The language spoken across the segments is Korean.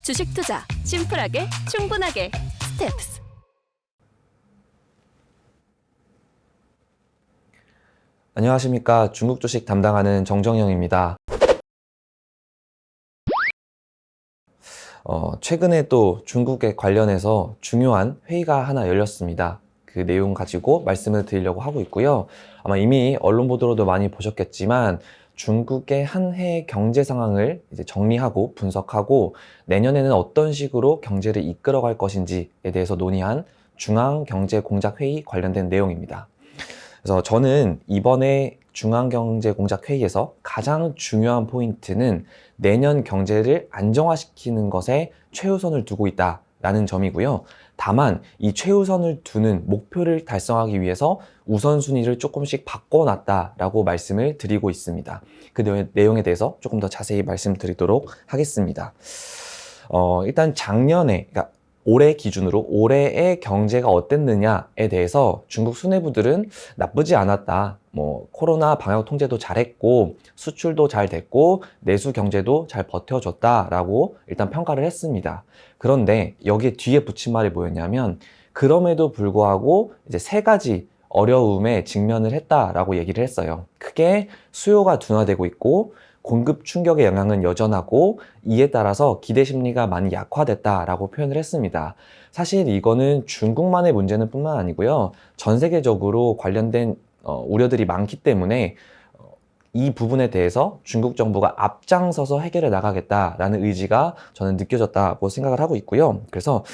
주식 투자 심플하게 충분하게 스텝스. 안녕하십니까. 중국 주식 담당하는 정정영입니다. 최근에 또 중국에 관련해서 중요한 회의가 하나 열렸습니다. 그 내용 가지고 말씀을 드리려고 하고 있고요. 아마 이미 언론 보도로도 많이 보셨겠지만 중국의 한 해 경제 상황을 이제 정리하고 분석하고 내년에는 어떤 식으로 경제를 이끌어갈 것인지에 대해서 논의한 중앙경제공작회의 관련된 내용입니다. 그래서 저는 이번에 중앙경제공작회의에서 가장 중요한 포인트는 내년 경제를 안정화시키는 것에 최우선을 두고 있다라는 점이고요. 다만 이 최우선을 두는 목표를 달성하기 위해서 우선순위를 조금씩 바꿔놨다라고 말씀을 드리고 있습니다. 그 내용에 대해서 조금 더 자세히 말씀드리도록 하겠습니다. 일단 작년에, 그러니까 올해 기준으로 올해의 경제가 어땠느냐에 대해서 중국 수뇌부들은 나쁘지 않았다. 코로나 방역 통제도 잘했고 수출도 잘 됐고 내수 경제도 잘 버텨줬다라고 일단 평가를 했습니다. 그런데 여기에 뒤에 붙인 말이 뭐였냐면 그럼에도 불구하고 이제 세 가지 어려움에 직면을 했다라고 얘기를 했어요. 크게 수요가 둔화되고 있고 공급 충격의 영향은 여전하고 이에 따라서 기대 심리가 많이 약화됐다라고 표현을 했습니다. 사실 이거는 중국만의 문제는 뿐만 아니고요. 전 세계적으로 관련된 우려들이 많기 때문에 이 부분에 대해서 중국 정부가 앞장서서 해결해 나가겠다라는 의지가 저는 느껴졌다고 생각을 하고 있고요. 그래서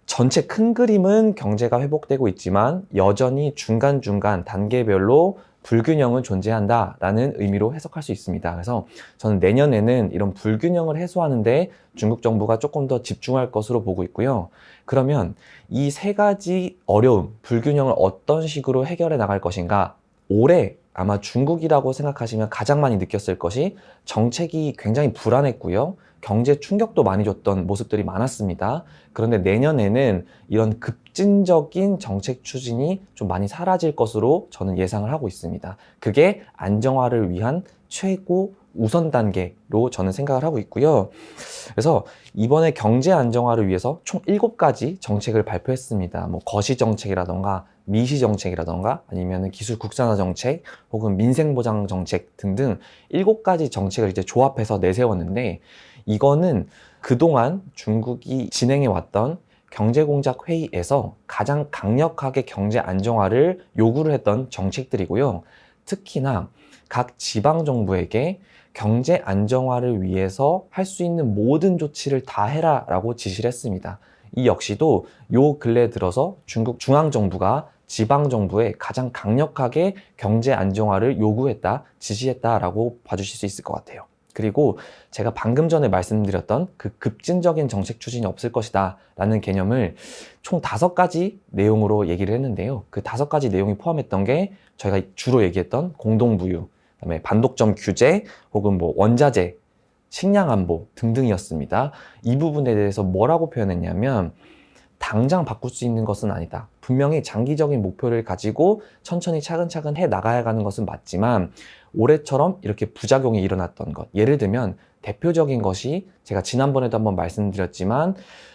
전체 큰 그림은 경제가 회복되고 있지만 여전히 중간중간 단계별로 불균형은 존재한다라는 의미로 해석할 수 있습니다. 그래서 저는 내년에는 이런 불균형을 해소하는데 중국 정부가 조금 더 집중할 것으로 보고 있고요. 그러면 이 세 가지 어려움, 불균형을 어떤 식으로 해결해 나갈 것인가? 올해 아마 중국이라고 생각하시면 가장 많이 느꼈을 것이 정책이 굉장히 불안했고요. 경제 충격도 많이 줬던 모습들이 많았습니다. 그런데 내년에는 이런 급진적인 정책 추진이 좀 많이 사라질 것으로 저는 예상을 하고 있습니다. 그게 안정화를 위한 최고 우선 단계로 저는 생각을 하고 있고요. 그래서 이번에 경제 안정화를 위해서 총 7가지 정책을 발표했습니다. 거시 정책이라던가 미시 정책이라던가 아니면 기술 국산화 정책 혹은 민생 보장 정책 등등 7가지 정책을 이제 조합해서 내세웠는데 이거는 그동안 중국이 진행해 왔던 경제공작 회의에서 가장 강력하게 경제 안정화를 요구를 했던 정책들이고요. 특히나 각 지방 정부에게 경제 안정화를 위해서 할 수 있는 모든 조치를 다 해라라고 지시를 했습니다. 이 역시도 요 근래 들어서 중국 중앙정부가 지방정부에 가장 강력하게 경제 안정화를 요구했다, 지시했다라고 봐주실 수 있을 것 같아요. 그리고 제가 방금 전에 말씀드렸던 그 급진적인 정책 추진이 없을 것이다 라는 개념을 총 5가지 내용으로 얘기를 했는데요. 그 5가지 내용이 포함했던 게 저희가 주로 얘기했던 공동부유, 그다음에 반독점 규제 혹은 원자재, 식량 안보 등등이었습니다. 이 부분에 대해서 뭐라고 표현했냐면 당장 바꿀 수 있는 것은 아니다. 분명히 장기적인 목표를 가지고 천천히 차근차근 해 나가야 하는 것은 맞지만 올해처럼 이렇게 부작용이 일어났던 것. 예를 들면 대표적인 것이 제가 지난번에도 한번 말씀드렸지만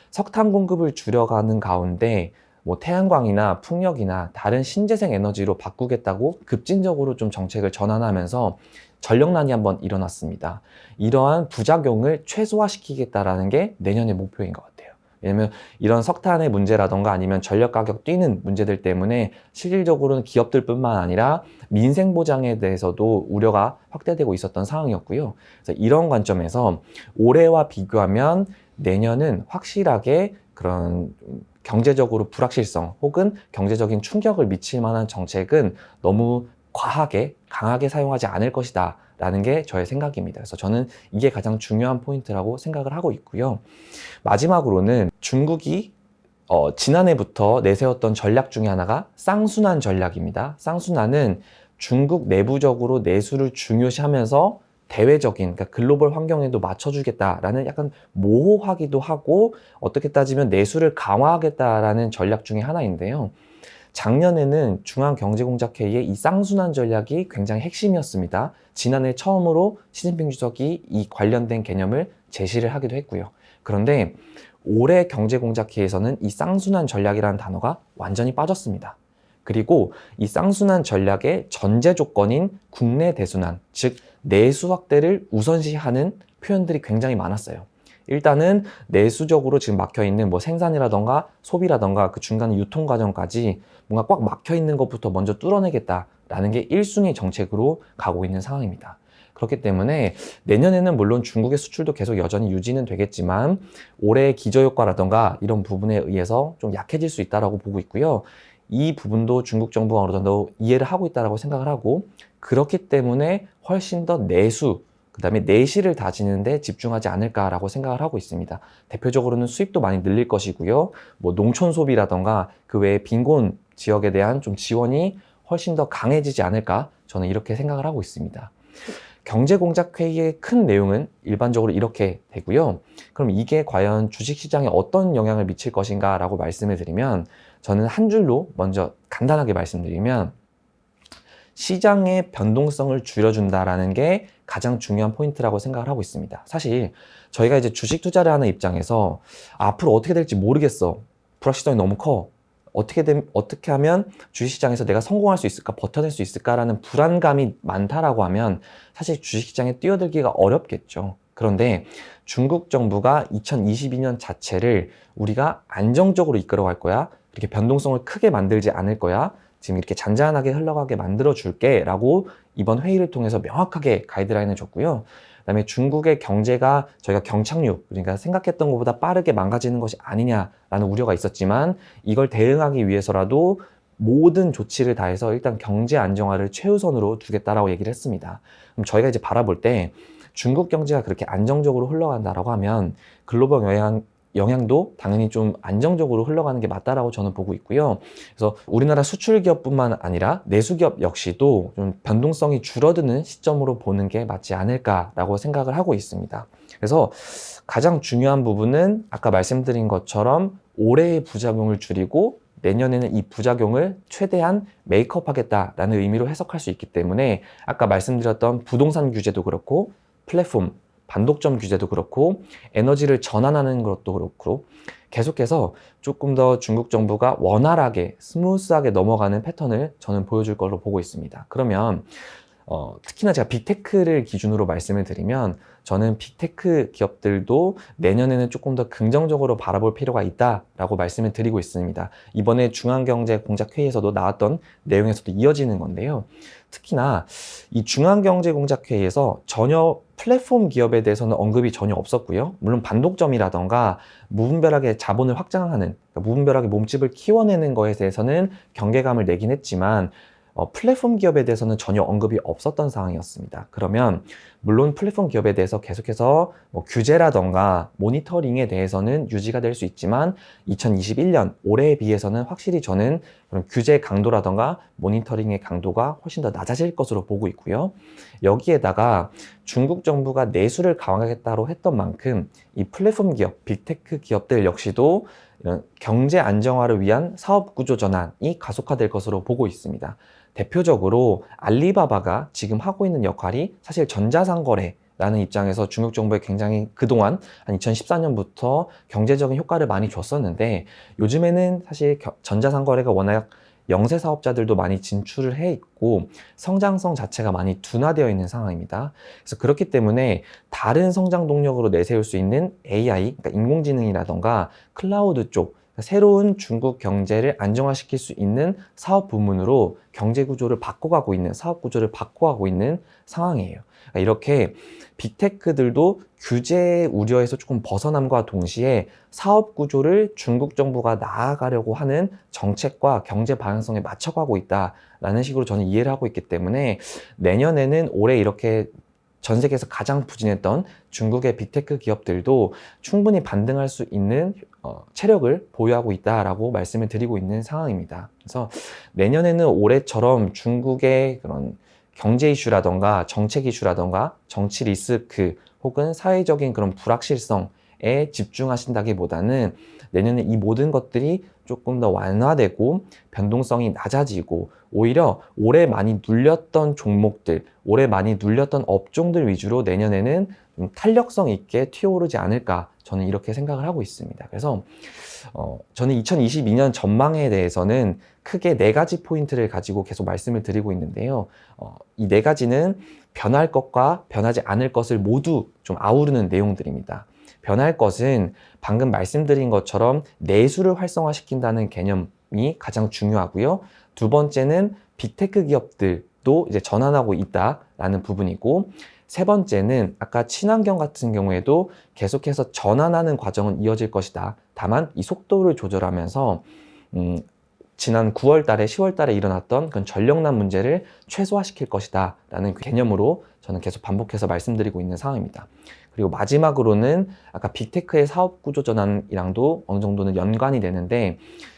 석탄 공급을 줄여가는 가운데 태양광이나 풍력이나 다른 신재생 에너지로 바꾸겠다고 급진적으로 좀 정책을 전환하면서 전력난이 한번 일어났습니다. 이러한 부작용을 최소화시키겠다라는 게 내년의 목표인 것 같아요. 왜냐면 이런 석탄의 문제라던가 아니면 전력 가격 뛰는 문제들 때문에 실질적으로는 기업들뿐만 아니라 민생 보장에 대해서도 우려가 확대되고 있었던 상황이었고요. 그래서 이런 관점에서 올해와 비교하면 내년은 확실하게 그런 경제적으로 불확실성 혹은 경제적인 충격을 미칠 만한 정책은 너무 과하게 강하게 사용하지 않을 것이다 라는 게 저의 생각입니다. 그래서 저는 이게 가장 중요한 포인트라고 생각을 하고 있고요. 마지막으로는 중국이 지난해부터 내세웠던 전략 중에 하나가 쌍순환 전략입니다. 쌍순환은 중국 내부적으로 내수를 중요시하면서 대외적인, 그러니까 글로벌 환경에도 맞춰주겠다라는 약간 모호하기도 하고 어떻게 따지면 내수를 강화하겠다라는 전략 중에 하나인데요. 작년에는 중앙경제공작회의의 이 쌍순환 전략이 굉장히 핵심이었습니다. 지난해 처음으로 시진핑 주석이 이 관련된 개념을 제시를 하기도 했고요. 그런데 올해 경제공작회의에서는 이 쌍순환 전략이라는 단어가 완전히 빠졌습니다. 그리고 이 쌍순환 전략의 전제 조건인 국내 대순환, 즉 내수 확대를 우선시하는 표현들이 굉장히 많았어요. 일단은 내수적으로 지금 막혀있는 뭐 생산이라던가 소비라던가 그 중간 유통 과정까지 뭔가 꽉 막혀있는 것부터 먼저 뚫어내겠다라는 게 1순위 정책으로 가고 있는 상황입니다. 그렇기 때문에 내년에는 물론 중국의 수출도 계속 여전히 유지는 되겠지만 올해의 기저효과라던가 이런 부분에 의해서 좀 약해질 수 있다고 보고 있고요. 이 부분도 중국 정부가 어느 정도 이해를 하고 있다고 생각을 하고, 그렇기 때문에 훨씬 더 내수, 그 다음에 내실을 다지는 데 집중하지 않을까라고 생각을 하고 있습니다. 대표적으로는 수입도 많이 늘릴 것이고요. 뭐 농촌 소비라던가 그 외에 빈곤 지역에 대한 좀 지원이 훨씬 더 강해지지 않을까, 저는 이렇게 생각을 하고 있습니다. 경제공작회의의 큰 내용은 일반적으로 이렇게 되고요. 그럼 이게 과연 주식시장에 어떤 영향을 미칠 것인가 라고 말씀을 드리면, 저는 한 줄로 먼저 간단하게 말씀드리면 시장의 변동성을 줄여준다라는 게 가장 중요한 포인트라고 생각을 하고 있습니다. 사실 저희가 이제 주식 투자를 하는 입장에서 앞으로 어떻게 될지 모르겠어. 불확실성이 너무 커. 어떻게 하면 주식시장에서 내가 성공할 수 있을까, 버텨낼 수 있을까라는 불안감이 많다라고 하면 사실 주식시장에 뛰어들기가 어렵겠죠. 그런데 중국 정부가 2022년 자체를 우리가 안정적으로 이끌어갈 거야. 이렇게 변동성을 크게 만들지 않을 거야. 지금 이렇게 잔잔하게 흘러가게 만들어 줄게 라고 이번 회의를 통해서 명확하게 가이드라인을 줬고요. 그다음에 중국의 경제가 저희가 경착륙, 그러니까 생각했던 것보다 빠르게 망가지는 것이 아니냐라는 우려가 있었지만 이걸 대응하기 위해서라도 모든 조치를 다해서 일단 경제 안정화를 최우선으로 두겠다라고 얘기를 했습니다. 그럼 저희가 이제 바라볼 때 중국 경제가 그렇게 안정적으로 흘러간다라고 하면 글로벌 영향도 당연히 좀 안정적으로 흘러가는 게 맞다라고 저는 보고 있고요. 그래서 우리나라 수출 기업뿐만 아니라 내수 기업 역시도 좀 변동성이 줄어드는 시점으로 보는 게 맞지 않을까라고 생각을 하고 있습니다. 그래서 가장 중요한 부분은 아까 말씀드린 것처럼 올해의 부작용을 줄이고 내년에는 이 부작용을 최대한 메이크업 하겠다라는 의미로 해석할 수 있기 때문에 아까 말씀드렸던 부동산 규제도 그렇고 플랫폼, 반독점 규제도 그렇고 에너지를 전환하는 것도 그렇고 계속해서 조금 더 중국 정부가 원활하게 스무스하게 넘어가는 패턴을 저는 보여줄 걸로 보고 있습니다. 그러면 특히나 제가 빅테크를 기준으로 말씀을 드리면 저는 빅테크 기업들도 내년에는 조금 더 긍정적으로 바라볼 필요가 있다라고 말씀을 드리고 있습니다. 이번에 중앙경제공작회의에서도 나왔던 내용에서도 이어지는 건데요. 특히나 이 중앙경제공작회의에서 전혀 플랫폼 기업에 대해서는 언급이 전혀 없었고요. 물론 반독점이라던가 무분별하게 자본을 확장하는, 그러니까 무분별하게 몸집을 키워내는 거에 대해서는 경계감을 내긴 했지만 플랫폼 기업에 대해서는 전혀 언급이 없었던 상황이었습니다. 그러면 물론 플랫폼 기업에 대해서 계속해서 규제라던가 모니터링에 대해서는 유지가 될 수 있지만 2021년 올해에 비해서는 확실히 저는 그런 규제 강도라던가 모니터링의 강도가 훨씬 더 낮아질 것으로 보고 있고요. 여기에다가 중국 정부가 내수를 강화하겠다고 했던 만큼 이 플랫폼 기업, 빅테크 기업들 역시도 이런 경제 안정화를 위한 사업 구조 전환이 가속화될 것으로 보고 있습니다. 대표적으로 알리바바가 지금 하고 있는 역할이 사실 전자상거래라는 입장에서 중국 정부에 굉장히 그동안 한 2014년부터 경제적인 효과를 많이 줬었는데 요즘에는 사실 전자상거래가 워낙 영세 사업자들도 많이 진출을 해 있고 성장성 자체가 많이 둔화되어 있는 상황입니다. 그래서 그렇기 때문에 다른 성장 동력으로 내세울 수 있는 AI, 그러니까 인공지능이라던가 클라우드 쪽 새로운 중국 경제를 안정화시킬 수 있는 사업 부문으로 경제 구조를 바꿔가고 있는, 사업 구조를 바꿔가고 있는 상황이에요. 그러니까 이렇게 빅테크들도 규제 우려에서 조금 벗어남과 동시에 사업 구조를 중국 정부가 나아가려고 하는 정책과 경제 방향성에 맞춰가고 있다라는 식으로 저는 이해를 하고 있기 때문에 내년에는 올해 이렇게 전 세계에서 가장 부진했던 중국의 빅테크 기업들도 충분히 반등할 수 있는 체력을 보유하고 있다라고 말씀을 드리고 있는 상황입니다. 그래서 내년에는 올해처럼 중국의 그런 경제 이슈라던가 정책 이슈라던가 정치 리스크 혹은 사회적인 그런 불확실성에 집중하신다기보다는 내년에 이 모든 것들이 조금 더 완화되고 변동성이 낮아지고 오히려 올해 많이 눌렸던 종목들, 올해 많이 눌렸던 업종들 위주로 내년에는 좀 탄력성 있게 튀어오르지 않을까 저는 이렇게 생각을 하고 있습니다. 그래서 저는 2022년 전망에 대해서는 크게 4가지 포인트를 가지고 계속 말씀을 드리고 있는데요. 이 4가지는 변할 것과 변하지 않을 것을 모두 좀 아우르는 내용들입니다. 변할 것은 방금 말씀드린 것처럼 내수를 활성화시킨다는 개념이 가장 중요하고요. 두 번째는 빅테크 기업들도 이제 전환하고 있다라는 부분이고, 세 번째는 아까 친환경 같은 경우에도 계속해서 전환하는 과정은 이어질 것이다. 다만 이 속도를 조절하면서 지난 9월 달에 10월 달에 일어났던 그런 전력난 문제를 최소화시킬 것이다 라는 그 개념으로 저는 계속 반복해서 말씀드리고 있는 상황입니다. 그리고 마지막으로는 아까 빅테크의 사업 구조 전환이랑도 어느 정도는 연관이 되는데,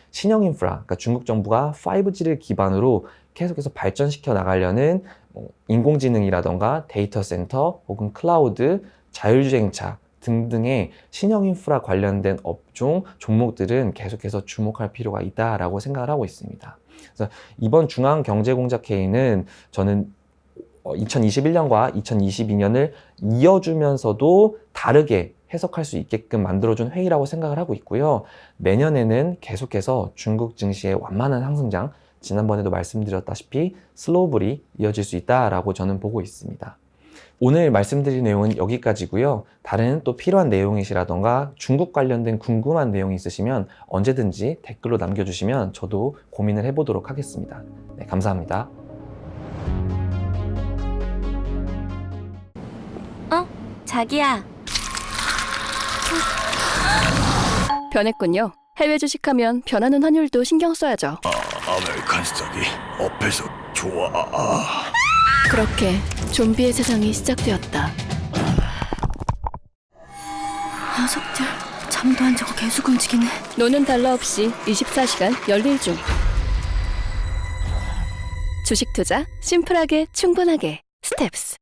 신형 인프라, 그러니까 중국 정부가 5G를 기반으로 계속해서 발전시켜 나가려는 인공지능이라던가 데이터 센터 혹은 클라우드, 자율주행차 등등의 신형 인프라 관련된 업종, 종목들은 계속해서 주목할 필요가 있다라고 생각을 하고 있습니다. 그래서 이번 중앙경제공작회의는 저는 2021년과 2022년을 이어주면서도 다르게 해석할 수 있게끔 만들어준 회의라고 생각을 하고 있고요. 내년에는 계속해서 중국 증시의 완만한 상승장, 지난번에도 말씀드렸다시피 슬로우불이 이어질 수 있다라고 저는 보고 있습니다. 오늘 말씀드린 내용은 여기까지고요. 다른 또 필요한 내용이시라던가 중국 관련된 궁금한 내용이 있으시면 언제든지 댓글로 남겨주시면 저도 고민을 해보도록 하겠습니다. 네, 감사합니다. 자기야. 변했군요. 해외 주식하면 변하는 환율도 신경 써야죠. 아메리칸 스타기 앞에서 좋아. 그렇게 좀비의 세상이 시작되었다. 녀석들 잠도 안 자고 계속 움직이네. 노는 달러 없이 24시간 열일 중. 주식 투자 심플하게 충분하게 스텝스.